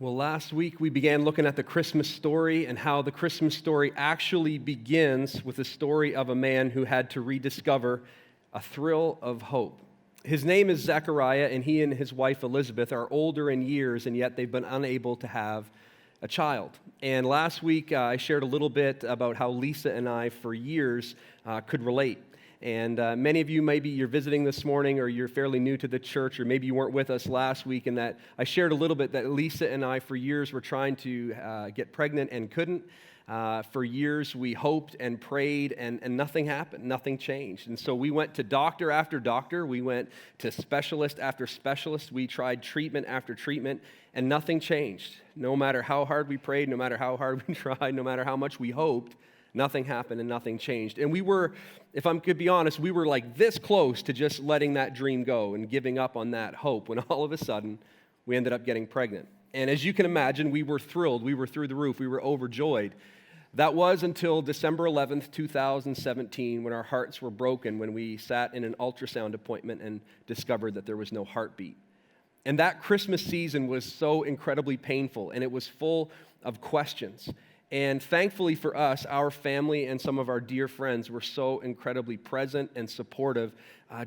Well, last week we began looking at the Christmas story and how the Christmas story actually begins with the story of a man who had to rediscover a thrill of hope. His name is Zechariah, and he and his wife Elizabeth are older in years, and yet they've been unable to have a child. And last week I shared a little bit about how Lisa and I, for years, could relate. And many of you, maybe you're visiting this morning or you're fairly new to the church, or maybe you weren't with us last week, and that I shared a little bit that Lisa and I for years were trying to get pregnant and couldn't. For years we hoped and prayed and nothing happened, nothing changed. And so we went to doctor after doctor, we went to specialist after specialist, we tried treatment after treatment, and nothing changed. No matter how hard we prayed, no matter how hard we tried, no matter how much we hoped, nothing happened and nothing changed. And we were, if I could be honest, we were like this close to just letting that dream go and giving up on that hope when all of a sudden we ended up getting pregnant. And as you can imagine, we were thrilled. We were through the roof. We were overjoyed. That was until December 11th, 2017, when our hearts were broken when we sat in an ultrasound appointment and discovered that there was no heartbeat. And that Christmas season was so incredibly painful, and it was full of questions. And thankfully for us, our family and some of our dear friends were so incredibly present and supportive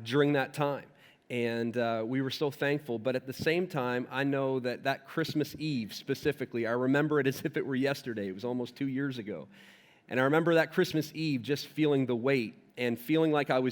during that time. And we were so thankful. But at the same time, I know that Christmas Eve specifically, I remember it as if it were yesterday. It was almost 2 years ago. And I remember that Christmas Eve just feeling the weight and feeling like there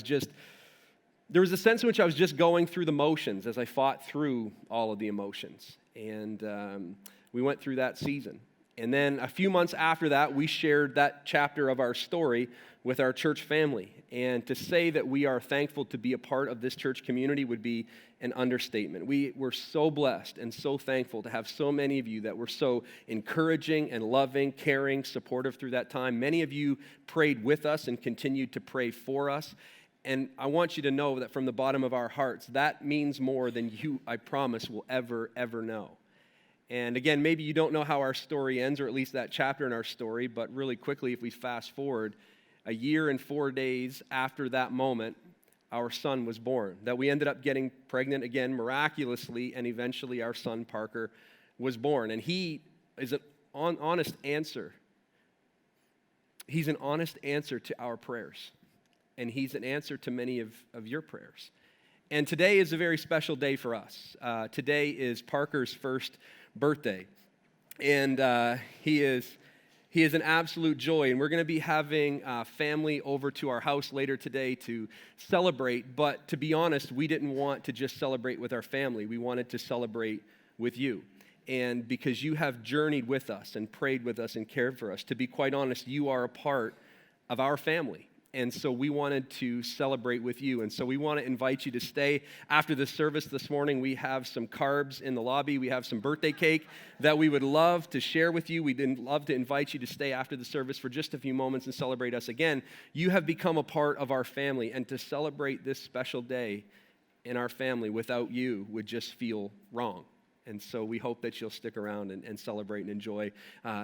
was a sense in which I was just going through the motions as I fought through all of the emotions. And we went through that season. And then a few months after that, we shared that chapter of our story with our church family. And to say that we are thankful to be a part of this church community would be an understatement. We were so blessed and so thankful to have so many of you that were so encouraging and loving, caring, supportive through that time. Many of you prayed with us and continued to pray for us. And I want you to know that from the bottom of our hearts, that means more than you, I promise, will ever know. And again, maybe you don't know how our story ends, or at least that chapter in our story, but really quickly, if we fast forward, a year and 4 days after that moment, our son was born. That we ended up getting pregnant again miraculously, and eventually our son Parker was born. And he is an honest answer. He's an honest answer to our prayers. And he's an answer to many of your prayers. And today is a very special day for us. Today is Parker's first birthday, and he is an absolute joy, and we're going to be having family over to our house later today to celebrate. But to be honest, we didn't want to just celebrate with our family. We wanted to celebrate with you, and because you have journeyed with us and prayed with us and cared for us, to be quite honest, you are a part of our family. And so we wanted to celebrate with you. And so we want to invite you to stay after the service this morning. We have some carbs in the lobby. We have some birthday cake that we would love to share with you. We'd love to invite you to stay after the service for just a few moments and celebrate us again. You have become a part of our family. And to celebrate this special day in our family without you would just feel wrong. And so we hope that you'll stick around and celebrate and enjoy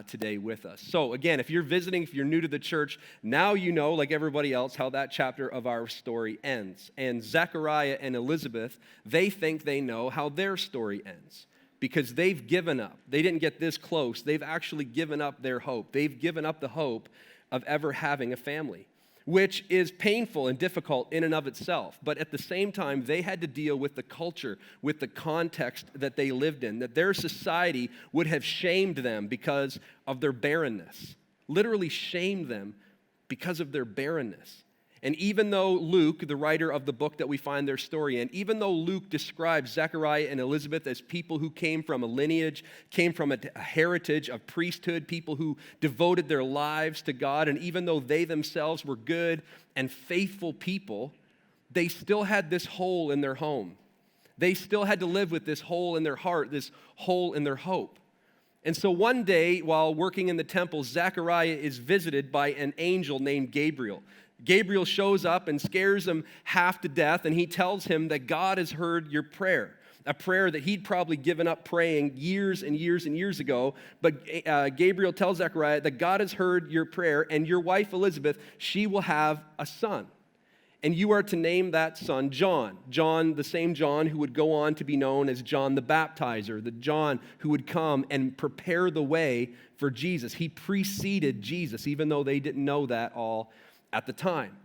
today with us. So again, if you're visiting, if you're new to the church, now you know, like everybody else, how that chapter of our story ends. And Zechariah and Elizabeth, they think they know how their story ends because they've given up. They didn't get this close. They've actually given up their hope. They've given up the hope of ever having a family, which is painful and difficult in and of itself. But at the same time, they had to deal with the culture, with the context that they lived in, that their society would have shamed them because of their barrenness, literally shamed them because of their barrenness. And even though Luke, the writer of the book that we find their story in, even though Luke describes Zechariah and Elizabeth as people who came from a lineage, came from a heritage of priesthood, people who devoted their lives to God, and even though they themselves were good and faithful people, they still had this hole in their home. They still had to live with this hole in their heart, this hole in their hope. And so one day, while working in the temple, Zechariah is visited by an angel named Gabriel. Gabriel shows up and scares him half to death, and he tells him that God has heard your prayer, a prayer that he'd probably given up praying years and years and years ago. But Gabriel tells Zechariah that God has heard your prayer, and your wife Elizabeth, she will have a son. And you are to name that son John. John, the same John who would go on to be known as John the Baptizer, the John who would come and prepare the way for Jesus. He preceded Jesus, even though they didn't know that all at the time.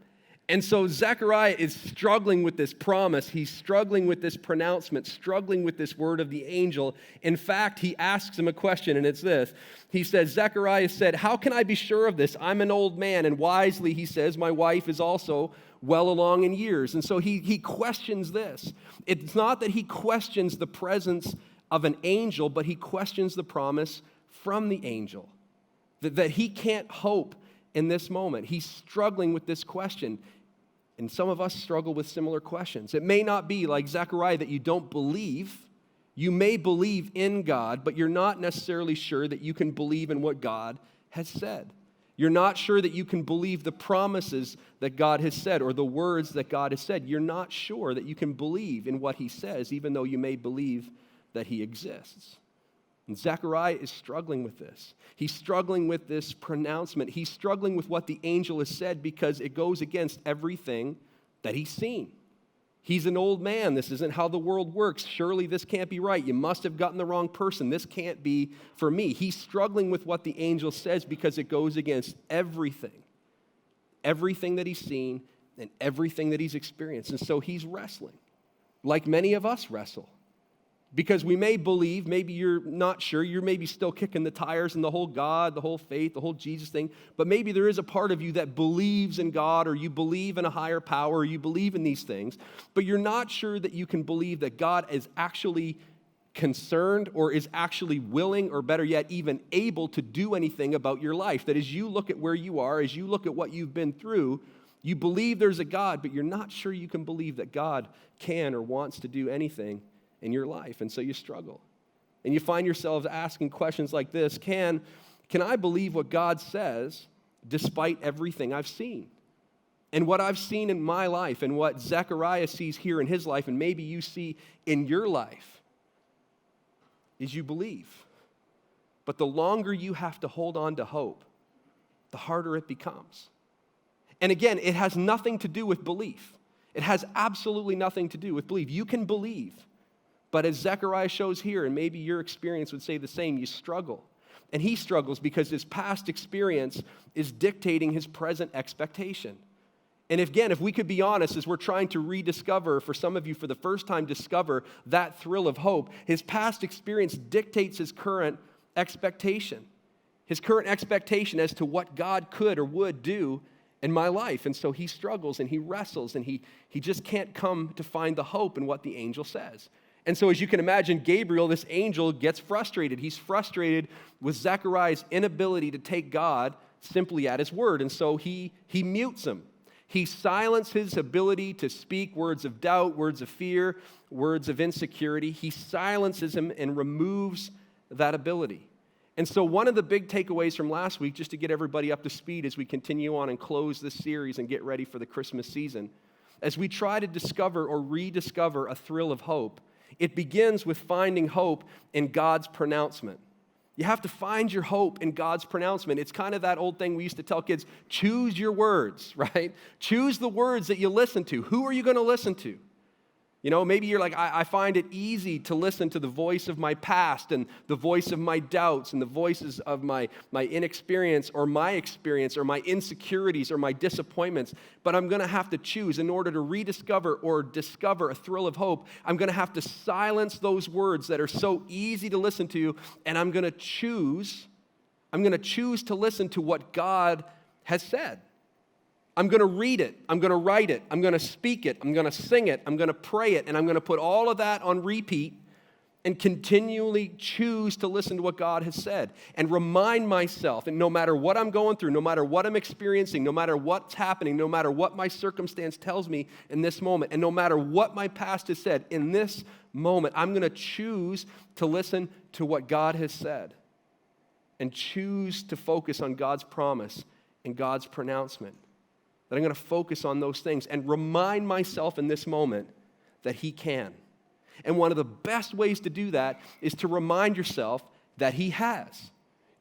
And so Zechariah is struggling with this promise. He's struggling with this pronouncement, struggling with this word of the angel. In fact, he asks him a question, and it's this. He says, Zechariah said, "How can I be sure of this? I'm an old man." And wisely, he says, "My wife is also well along in years." And so he questions this. It's not that he questions the presence of an angel, but he questions the promise from the angel. That he can't hope in this moment. He's struggling with this question. And some of us struggle with similar questions. It may not be like Zechariah that you don't believe. You may believe in God, but you're not necessarily sure that you can believe in what God has said. You're not sure that you can believe the promises that God has said or the words that God has said. You're not sure that you can believe in what he says, even though you may believe that he exists. And Zechariah is struggling with this. He's struggling with this pronouncement. He's struggling with what the angel has said because it goes against everything that he's seen. He's an old man. This isn't how the world works. Surely this can't be right. You must have gotten the wrong person. This can't be for me. He's struggling with what the angel says because it goes against everything. Everything that he's seen and everything that he's experienced. And so he's wrestling, like many of us wrestle. Because we may believe, maybe you're not sure, you're maybe still kicking the tires in the whole God, the whole faith, the whole Jesus thing, but maybe there is a part of you that believes in God, or you believe in a higher power, or you believe in these things, but you're not sure that you can believe that God is actually concerned or is actually willing, or better yet, even able to do anything about your life. That as you look at where you are, as you look at what you've been through, you believe there's a God, but you're not sure you can believe that God can or wants to do anything in your life, and so you struggle. And you find yourselves asking questions like this: Can I believe what God says despite everything I've seen? And what I've seen in my life, and what Zechariah sees here in his life, and maybe you see in your life, is you believe. But the longer you have to hold on to hope, the harder it becomes. And again, it has nothing to do with belief. It has absolutely nothing to do with belief. You can believe. But as Zechariah shows here, and maybe your experience would say the same, you struggle. And he struggles because his past experience is dictating his present expectation. And again, if we could be honest, as we're trying to rediscover, for some of you for the first time, discover that thrill of hope, his past experience dictates his current expectation. His current expectation as to what God could or would do in my life. And so he struggles and he wrestles and he just can't come to find the hope in what the angel says. And so as you can imagine, Gabriel, this angel, gets frustrated. He's frustrated with Zechariah's inability to take God simply at his word. And so he mutes him. He silences his ability to speak words of doubt, words of fear, words of insecurity. He silences him and removes that ability. And so one of the big takeaways from last week, just to get everybody up to speed as we continue on and close this series and get ready for the Christmas season, as we try to discover or rediscover a thrill of hope, it begins with finding hope in God's pronouncement. You have to find your hope in God's pronouncement. It's kind of that old thing we used to tell kids: choose your words, right? Choose the words that you listen to. Who are you going to listen to? You know, maybe you're like, I find it easy to listen to the voice of my past and the voice of my doubts and the voices of my inexperience or my experience or my insecurities or my disappointments. But I'm going to have to choose in order to rediscover or discover a thrill of hope. I'm going to have to silence those words that are so easy to listen to, and I'm going to choose to listen to what God has said. I'm going to read it, I'm going to write it, I'm going to speak it, I'm going to sing it, I'm going to pray it, and I'm going to put all of that on repeat and continually choose to listen to what God has said and remind myself, and no matter what I'm going through, no matter what I'm experiencing, no matter what's happening, no matter what my circumstance tells me in this moment, and no matter what my past has said, in this moment, I'm going to choose to listen to what God has said and choose to focus on God's promise and God's pronouncement. That I'm going to focus on those things and remind myself in this moment that he can. And one of the best ways to do that is to remind yourself that he has.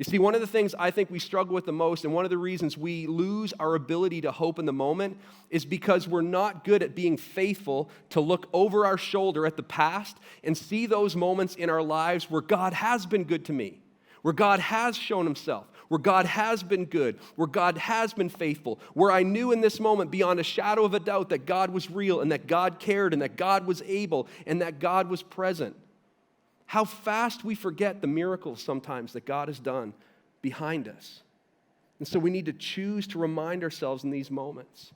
You see, one of the things I think we struggle with the most, and one of the reasons we lose our ability to hope in the moment, is because we're not good at being faithful to look over our shoulder at the past and see those moments in our lives where God has been good to me, where God has shown himself, where God has been good, where God has been faithful, where I knew in this moment beyond a shadow of a doubt that God was real and that God cared and that God was able and that God was present. How fast we forget the miracles sometimes that God has done behind us. And so we need to choose to remind ourselves in these moments.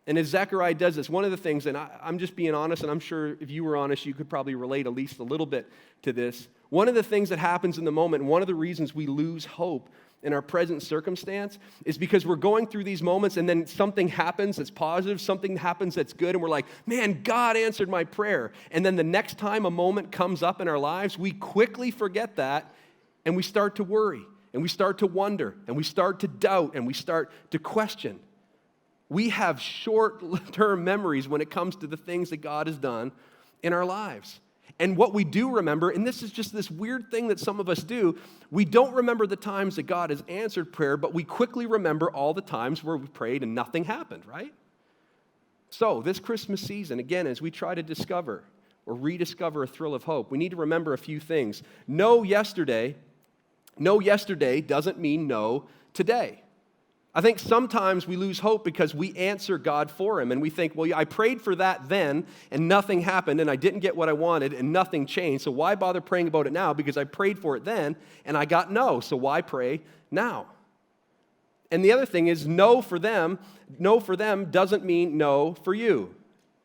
And as Zechariah does this, one of the things, and I'm just being honest, and I'm sure if you were honest, you could probably relate at least a little bit to this. One of the things that happens in the moment, and one of the reasons we lose hope in our present circumstance, is because we're going through these moments and then something happens that's positive, something happens that's good, and we're like, man, God answered my prayer. And then the next time a moment comes up in our lives, we quickly forget that, and we start to worry, and we start to wonder, and we start to doubt, and we start to question. We have short-term memories when it comes to the things that God has done in our lives. And what we do remember, and this is just this weird thing that some of us do, we don't remember the times that God has answered prayer, but we quickly remember all the times where we prayed and nothing happened, right? So this Christmas season, again, as we try to discover or rediscover a thrill of hope, we need to remember a few things. No yesterday doesn't mean no today. I think sometimes we lose hope because we answer God for him, and we think, well, I prayed for that then, and nothing happened, and I didn't get what I wanted, and nothing changed, so why bother praying about it now? Because I prayed for it then, and I got no, so why pray now? And the other thing is, no for them doesn't mean no for you.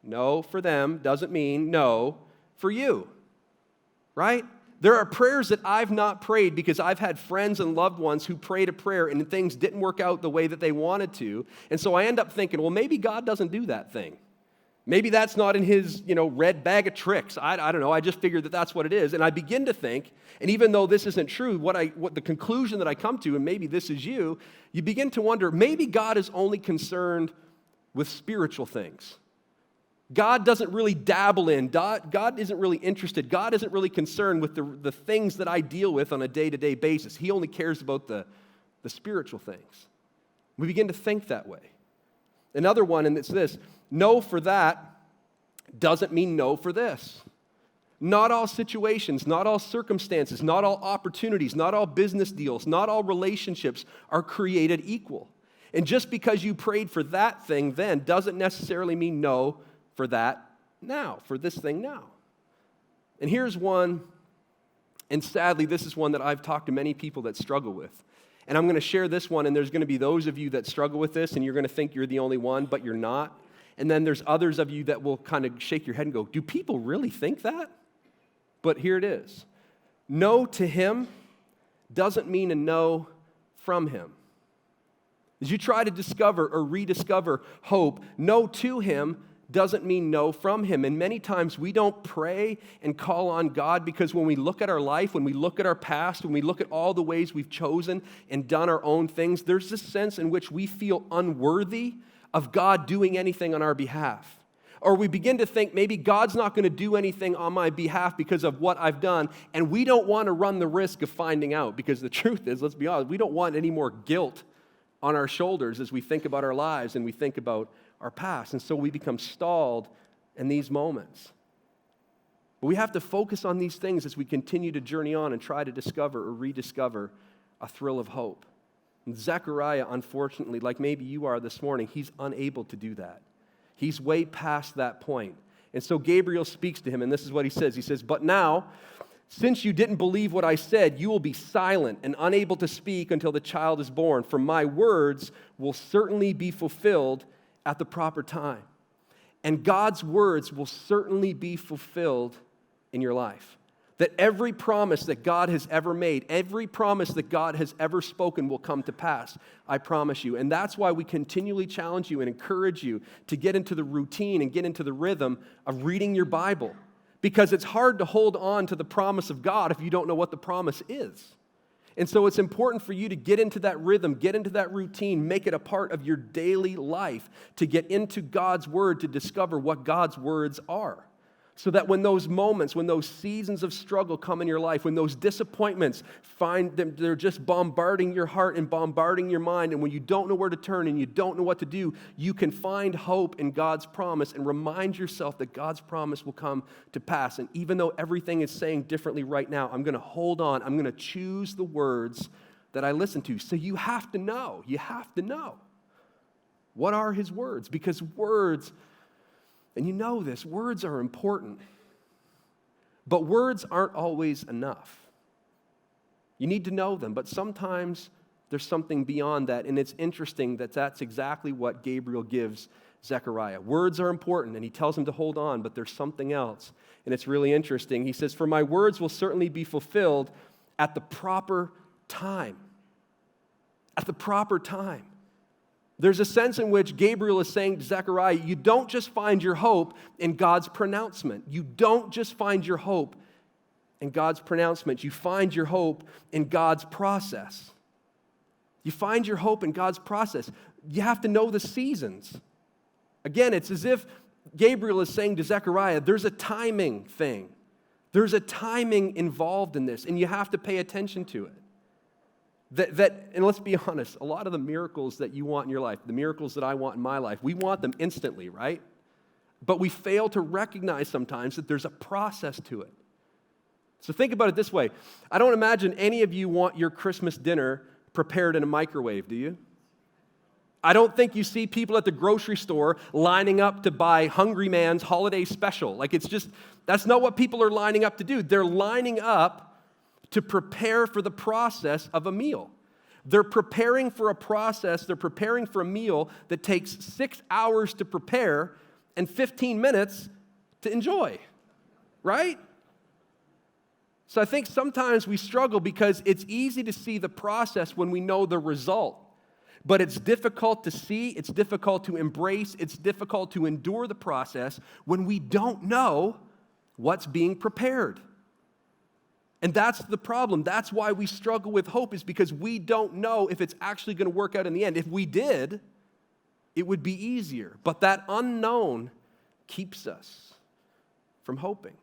No for them doesn't mean no for you, right? There are prayers that I've not prayed because I've had friends and loved ones who prayed a prayer and things didn't work out the way that they wanted to. And so I end up thinking, well, maybe God doesn't do that thing. Maybe that's not in his, red bag of tricks. I don't know. I just figured that that's what it is. And I begin to think, and even though this isn't true, what the conclusion that I come to, and maybe this is you begin to wonder, maybe God is only concerned with spiritual things. God doesn't really dabble in. God isn't really interested. God isn't really concerned with the things that I deal with on a day-to-day basis. He only cares about the spiritual things. We begin to think that way. Another one, and it's this, no for that doesn't mean no for this. Not all situations, not all circumstances, not all opportunities, not all business deals, not all relationships are created equal. And just because you prayed for that thing then doesn't necessarily mean no for that now, for this thing now. And here's one, and sadly, this is one that I've talked to many people that struggle with. And I'm going to share this one, and there's going to be those of you that struggle with this, and you're going to think you're the only one, but you're not. And then there's others of you that will kind of shake your head and go, do people really think that? But here it is. No to him doesn't mean a no from him. As you try to discover or rediscover hope, no to him doesn't mean no from him. And many times we don't pray and call on God because when we look at our life, when we look at our past, when we look at all the ways we've chosen and done our own things, there's this sense in which we feel unworthy of God doing anything on our behalf. Or we begin to think maybe God's not going to do anything on my behalf because of what I've done, and we don't want to run the risk of finding out because the truth is, let's be honest, we don't want any more guilt on our shoulders as we think about our lives and we think about our past. And so we become stalled in these moments. But we have to focus on these things as we continue to journey on and try to discover or rediscover a thrill of hope. And Zechariah, unfortunately, like maybe you are this morning, he's unable to do that. He's way past that point. And so Gabriel speaks to him, and this is what he says. He says, but now, since you didn't believe what I said, you will be silent and unable to speak until the child is born, for my words will certainly be fulfilled at the proper time. And God's words will certainly be fulfilled in your life. That every promise that God has ever made, every promise that God has ever spoken will come to pass. I promise you. And that's why we continually challenge you and encourage you to get into the routine and get into the rhythm of reading your Bible. Because it's hard to hold on to the promise of God if you don't know what the promise is. And so it's important for you to get into that rhythm, get into that routine, make it a part of your daily life, to get into God's Word, to discover what God's words are. So that when those moments, when those seasons of struggle come in your life, when those disappointments find them, they're just bombarding your heart and bombarding your mind, and when you don't know where to turn and you don't know what to do, you can find hope in God's promise and remind yourself that God's promise will come to pass. And even though everything is saying differently right now, I'm going to hold on. I'm going to choose the words that I listen to. So you have to know. You have to know. What are his words? Because words, and you know this, words are important. But words aren't always enough. You need to know them, but sometimes there's something beyond that, and it's interesting that that's exactly what Gabriel gives Zechariah. Words are important, and he tells him to hold on, but there's something else, and it's really interesting. He says, "For my words will certainly be fulfilled at the proper time." At the proper time. There's a sense in which Gabriel is saying to Zechariah, you don't just find your hope in God's pronouncement. You don't just find your hope in God's pronouncement. You find your hope in God's process. You find your hope in God's process. You have to know the seasons. Again, it's as if Gabriel is saying to Zechariah, there's a timing thing. There's a timing involved in this, and you have to pay attention to it. And let's be honest, a lot of the miracles that you want in your life, the miracles that I want in my life, we want them instantly, right? But we fail to recognize sometimes that there's a process to it. So think about it this way. I don't imagine any of you want your Christmas dinner prepared in a microwave, do you? I don't think you see people at the grocery store lining up to buy Hungry Man's holiday special. Like that's not what people are lining up to do. They're lining up to prepare for the process of a meal. They're preparing for a process, they're preparing for a meal that takes 6 hours to prepare and 15 minutes to enjoy, right? So I think sometimes we struggle because it's easy to see the process when we know the result. But it's difficult to see, it's difficult to embrace, it's difficult to endure the process when we don't know what's being prepared. And that's the problem. That's why we struggle with hope, is because we don't know if it's actually going to work out in the end. If we did, it would be easier. But that unknown keeps us from hoping.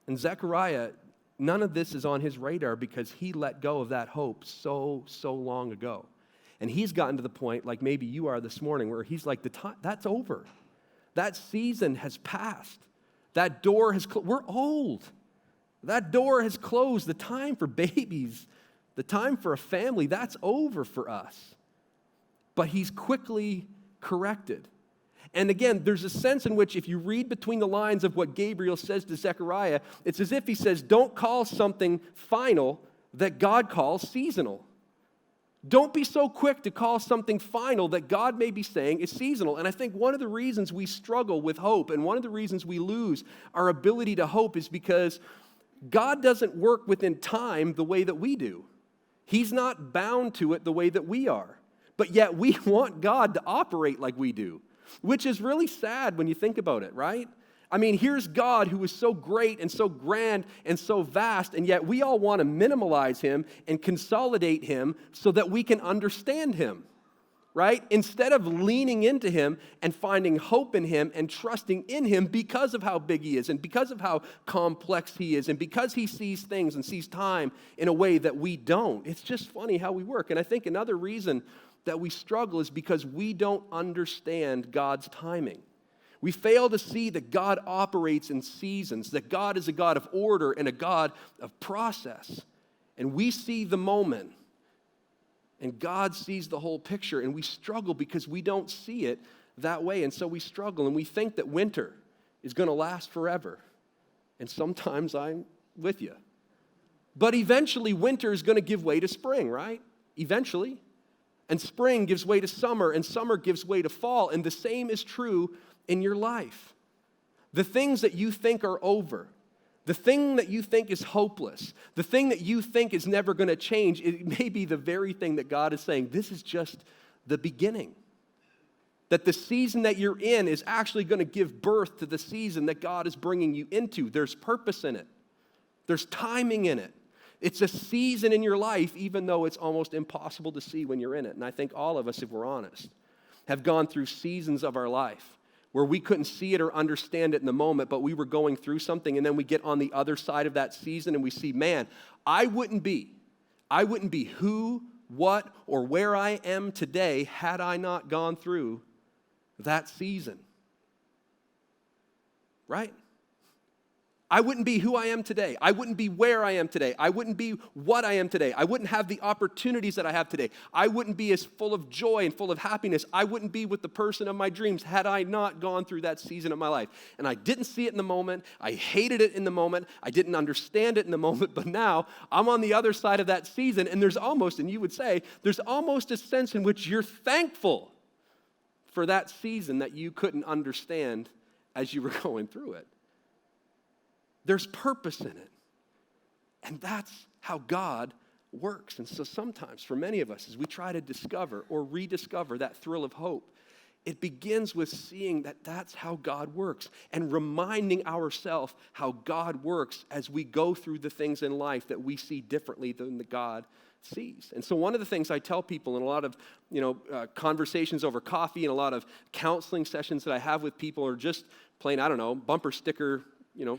And Zechariah, none of this is on his radar because he let go of that hope so long ago. And he's gotten to the point, like maybe you are this morning, where he's like, that's over. That season has passed. That door has closed. We're old. That door has closed. The time for babies, the time for a family, that's over for us. But he's quickly corrected. And again, there's a sense in which if you read between the lines of what Gabriel says to Zechariah, it's as if he says, don't call something final that God calls seasonal. Don't be so quick to call something final that God may be saying is seasonal. And I think one of the reasons we struggle with hope and one of the reasons we lose our ability to hope is because God doesn't work within time the way that we do. He's not bound to it the way that we are. But yet we want God to operate like we do, which is really sad when you think about it, right? I mean, here's God who is so great and so grand and so vast, and yet we all want to minimalize him and consolidate him so that we can understand him. Right? Instead of leaning into him and finding hope in him and trusting in him because of how big he is and because of how complex he is and because he sees things and sees time in a way that we don't. It's just funny how we work. And I think another reason that we struggle is because we don't understand God's timing. We fail to see that God operates in seasons, that God is a God of order and a God of process. And we see the moment. And God sees the whole picture, and we struggle because we don't see it that way. And so we struggle, and we think that winter is going to last forever. And sometimes I'm with you. But eventually, winter is going to give way to spring, right? Eventually. And spring gives way to summer, and summer gives way to fall. And the same is true in your life. The things that you think are over, the thing that you think is hopeless, the thing that you think is never going to change, it may be the very thing that God is saying, this is just the beginning. That the season that you're in is actually going to give birth to the season that God is bringing you into. There's purpose in it. There's timing in it. It's a season in your life, even though it's almost impossible to see when you're in it. And I think all of us, if we're honest, have gone through seasons of our life where we couldn't see it or understand it in the moment, but we were going through something, and then we get on the other side of that season and we see, man, I wouldn't be who, what, or where I am today had I not gone through that season. Right? I wouldn't be who I am today. I wouldn't be where I am today. I wouldn't be what I am today. I wouldn't have the opportunities that I have today. I wouldn't be as full of joy and full of happiness. I wouldn't be with the person of my dreams had I not gone through that season of my life. And I didn't see it in the moment. I hated it in the moment. I didn't understand it in the moment. But now I'm on the other side of that season, and there's almost, and you would say, there's almost a sense in which you're thankful for that season that you couldn't understand as you were going through it. There's purpose in it. And that's how God works. And so sometimes, for many of us, as we try to discover or rediscover that thrill of hope, it begins with seeing that that's how God works and reminding ourselves how God works as we go through the things in life that we see differently than the God sees. And so one of the things I tell people in a lot of conversations over coffee and a lot of counseling sessions that I have with people, or just plain, bumper sticker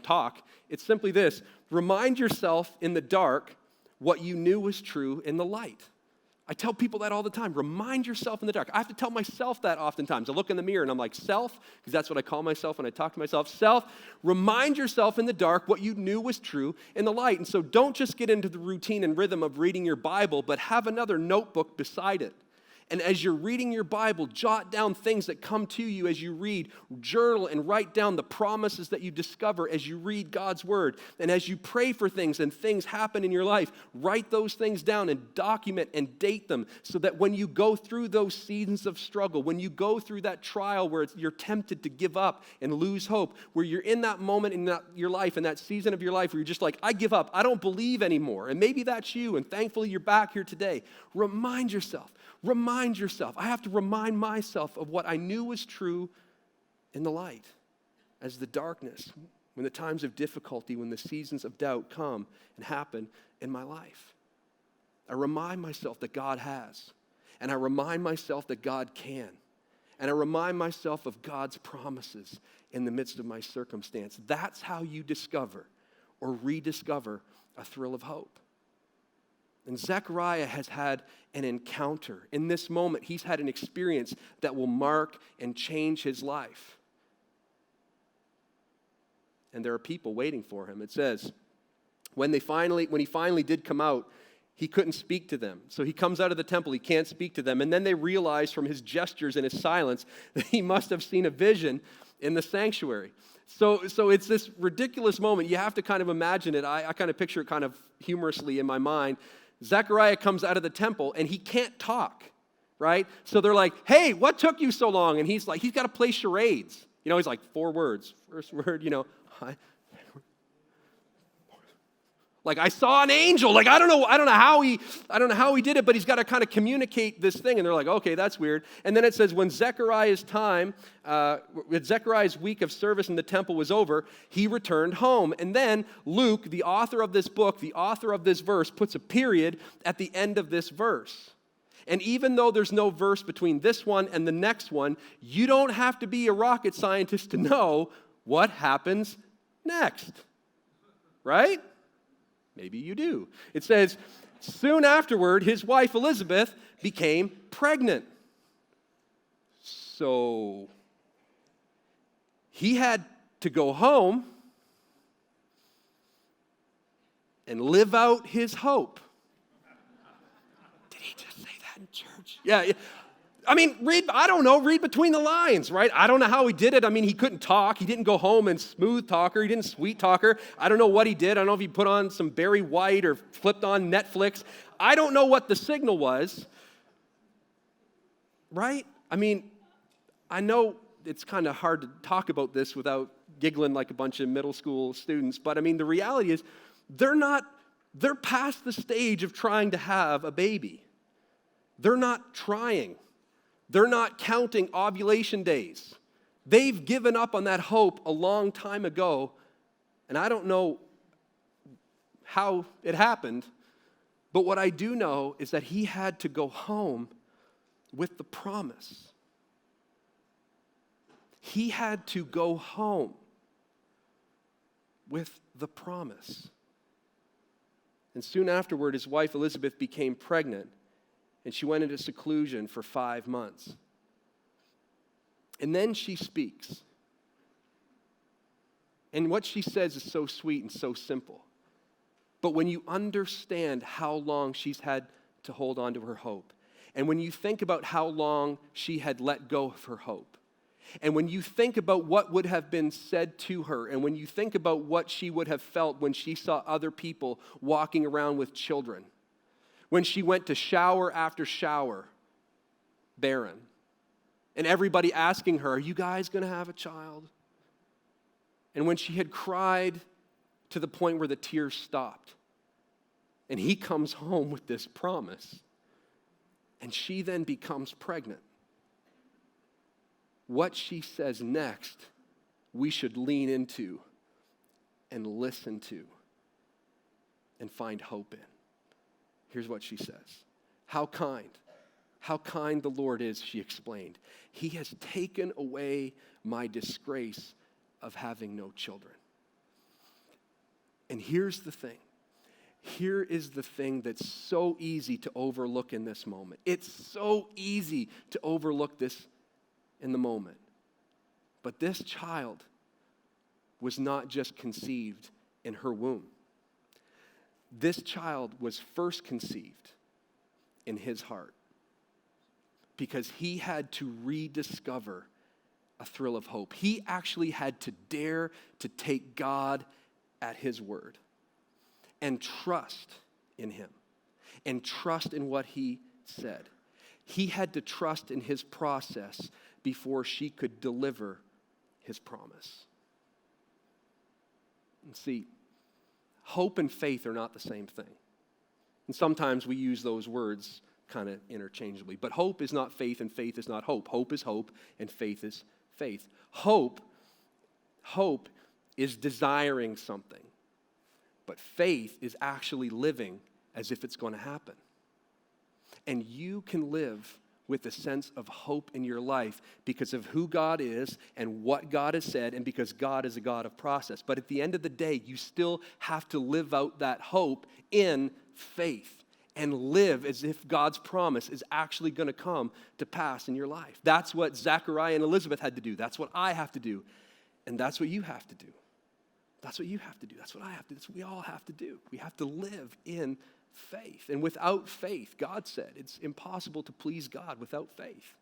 talk, it's simply this: remind yourself in the dark what you knew was true in the light. I tell people that all the time. Remind yourself in the dark. I have to tell myself that oftentimes. I look in the mirror and I'm like, self, because that's what I call myself when I talk to myself. Self, remind yourself in the dark what you knew was true in the light. And so don't just get into the routine and rhythm of reading your Bible, but have another notebook beside it. And as you're reading your Bible, jot down things that come to you as you read. Journal and write down the promises that you discover as you read God's Word. And as you pray for things and things happen in your life, write those things down and document and date them so that when you go through those seasons of struggle, when you go through that trial where you're tempted to give up and lose hope, where you're in that moment in your life, in that season of your life where you're just like, I give up, I don't believe anymore. And maybe that's you, and thankfully you're back here today. Remind yourself. I have to remind myself of what I knew was true in the light. As the darkness, when the times of difficulty, when the seasons of doubt come and happen in my life. I remind myself that God has. And I remind myself that God can. And I remind myself of God's promises in the midst of my circumstance. That's how you discover or rediscover a thrill of hope. And Zechariah has had an encounter. In this moment, he's had an experience that will mark and change his life. And there are people waiting for him. It says, when he finally did come out, he couldn't speak to them. So he comes out of the temple, he can't speak to them. And then they realize from his gestures and his silence that he must have seen a vision in the sanctuary. So it's this ridiculous moment. You have to kind of imagine it. I kind of picture it kind of humorously in my mind. Zechariah comes out of the temple and he can't talk, right? So they're like, hey, what took you so long? And he's got to play charades. He's like 4 words. First word, like I saw an angel. Like I don't know how he did it, but he's got to kind of communicate this thing. And they're like, okay, that's weird. And then it says when Zechariah's week of service in the temple was over, he returned home. And then Luke, the author of this book, the author of this verse, puts a period at the end of this verse. And even though there's no verse between this one and the next one, you don't have to be a rocket scientist to know what happens next, right? Maybe you do. It says, soon afterward, his wife Elizabeth became pregnant. So he had to go home and live out his hope. Did he just say that in church? Yeah. I mean, read between the lines, right? I don't know how he did it. I mean, he couldn't talk. He didn't go home and smooth talk her. He didn't sweet talk her. I don't know what he did. I don't know if he put on some Barry White or flipped on Netflix. I don't know what the signal was, right? I mean, I know it's kind of hard to talk about this without giggling like a bunch of middle school students, but I mean, the reality is they're past the stage of trying to have a baby. They're not trying. They're not counting ovulation days. They've given up on that hope a long time ago, and I don't know how it happened, but what I do know is that he had to go home with the promise. He had to go home with the promise. And soon afterward, his wife Elizabeth became pregnant, and she went into seclusion for 5 months. And then she speaks. And what she says is so sweet and so simple. But when you understand how long she's had to hold on to her hope, and when you think about how long she had let go of her hope, and when you think about what would have been said to her, and when you think about what she would have felt when she saw other people walking around with children, when she went to shower after shower, barren, and everybody asking her, are you guys going to have a child? And when she had cried to the point where the tears stopped, and he comes home with this promise, and she then becomes pregnant. What she says next, we should lean into and listen to and find hope in. Here's what she says. How kind the Lord is, she explained. He has taken away my disgrace of having no children. And here's the thing. Here is the thing that's so easy to overlook in this moment. It's so easy to overlook this in the moment. But this child was not just conceived in her womb. This child was first conceived in his heart because he had to rediscover a thrill of hope. He actually had to dare to take God at his word and trust in him and trust in what he said. He had to trust in his process before she could deliver his promise. And see, hope and faith are not the same thing. And sometimes we use those words kind of interchangeably. But hope is not faith and faith is not hope. Hope is hope and faith is faith. Hope is desiring something. But faith is actually living as if it's going to happen. And you can live with a sense of hope in your life because of who God is and what God has said and because God is a God of process. But at the end of the day, you still have to live out that hope in faith and live as if God's promise is actually going to come to pass in your life. That's what Zechariah and Elizabeth had to do. That's what I have to do. And that's what you have to do. That's what you have to do. That's what I have to do. That's what we all have to do. We have to live in faith. And without faith, God said, it's impossible to please God without faith.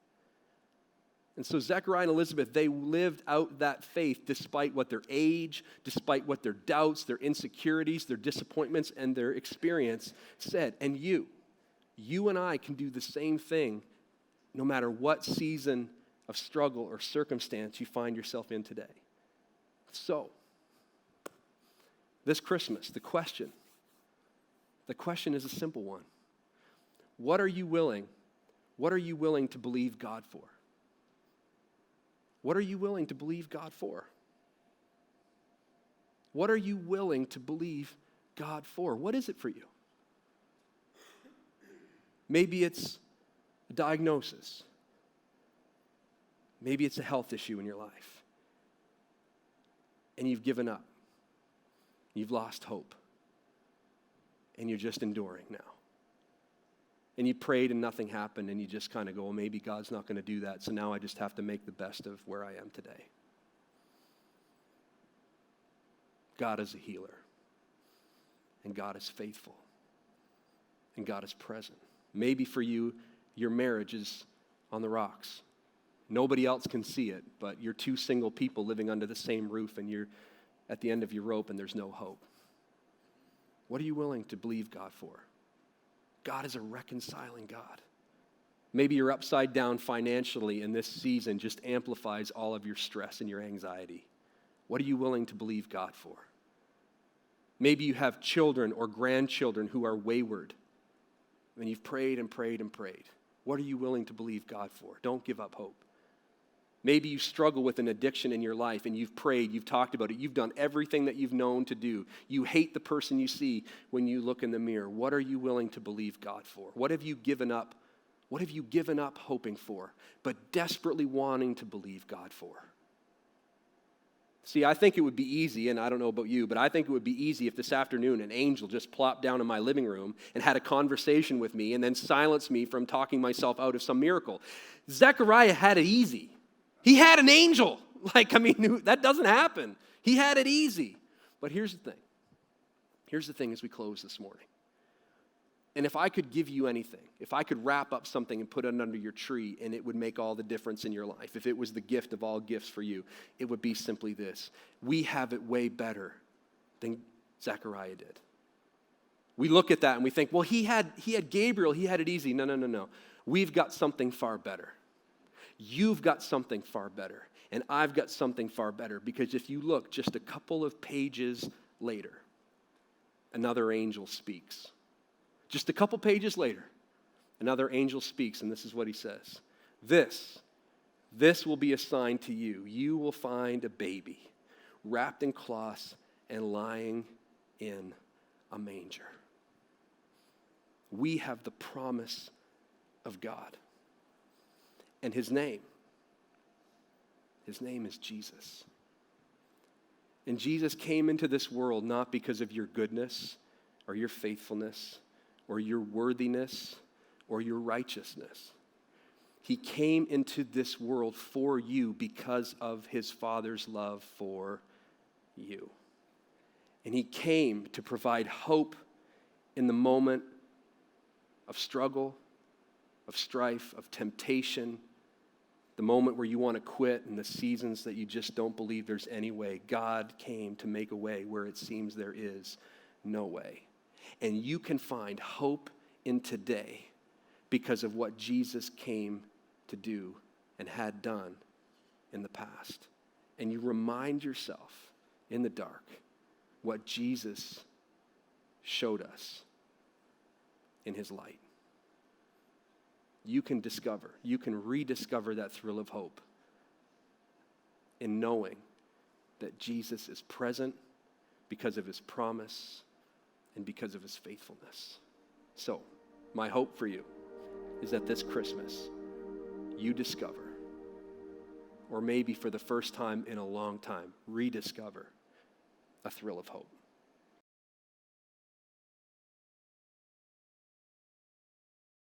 And so Zechariah and Elizabeth, they lived out that faith despite what their age, despite what their doubts, their insecurities, their disappointments, and their experience said. And you and I can do the same thing no matter what season of struggle or circumstance you find yourself in today. So, this Christmas, the question is a simple one. What are you willing to believe God for? What are you willing to believe God for? What are you willing to believe God for? What is it for you? Maybe it's a diagnosis. Maybe it's a health issue in your life. And you've given up. You've lost hope. And you're just enduring now. And you prayed and nothing happened, and you just kind of go, well, maybe God's not going to do that, so now I just have to make the best of where I am today. God is a healer. And God is faithful. And God is present. Maybe for you, your marriage is on the rocks. Nobody else can see it, but you're two single people living under the same roof, and you're at the end of your rope, and there's no hope. What are you willing to believe God for? God is a reconciling God. Maybe you're upside down financially, and this season just amplifies all of your stress and your anxiety. What are you willing to believe God for? Maybe you have children or grandchildren who are wayward, and you've prayed and prayed and prayed. What are you willing to believe God for? Don't give up hope. Maybe you struggle with an addiction in your life and you've prayed, you've talked about it, you've done everything that you've known to do. You hate the person you see when you look in the mirror. What are you willing to believe God for? What have you given up? What have you given up hoping for, but desperately wanting to believe God for? See, I think it would be easy, and I don't know about you, but I think it would be easy if this afternoon an angel just plopped down in my living room and had a conversation with me and then silenced me from talking myself out of some miracle. Zechariah had it easy. He had an angel. That doesn't happen. He had it easy. But here's the thing. Here's the thing as we close this morning. And if I could give you anything, if I could wrap up something and put it under your tree and it would make all the difference in your life, if it was the gift of all gifts for you, it would be simply this. We have it way better than Zechariah did. We look at that and we think, well, he had Gabriel, he had it easy. No. We've got something far better. You've got something far better. And I've got something far better, because if you look just a couple of pages later, another angel speaks. Just a couple pages later, another angel speaks, and this is what he says. This will be a sign to you. You will find a baby wrapped in cloths and lying in a manger. We have the promise of God. And his name is Jesus. And Jesus came into this world not because of your goodness or your faithfulness or your worthiness or your righteousness. He came into this world for you because of his Father's love for you. And he came to provide hope in the moment of struggle, of strife, of temptation, the moment where you want to quit, and the seasons that you just don't believe there's any way. God came to make a way where it seems there is no way. And you can find hope in today because of what Jesus came to do and had done in the past. And you remind yourself in the dark what Jesus showed us in his light. You can rediscover that thrill of hope in knowing that Jesus is present because of his promise and because of his faithfulness. So, my hope for you is that this Christmas, you discover, or maybe for the first time in a long time, rediscover a thrill of hope.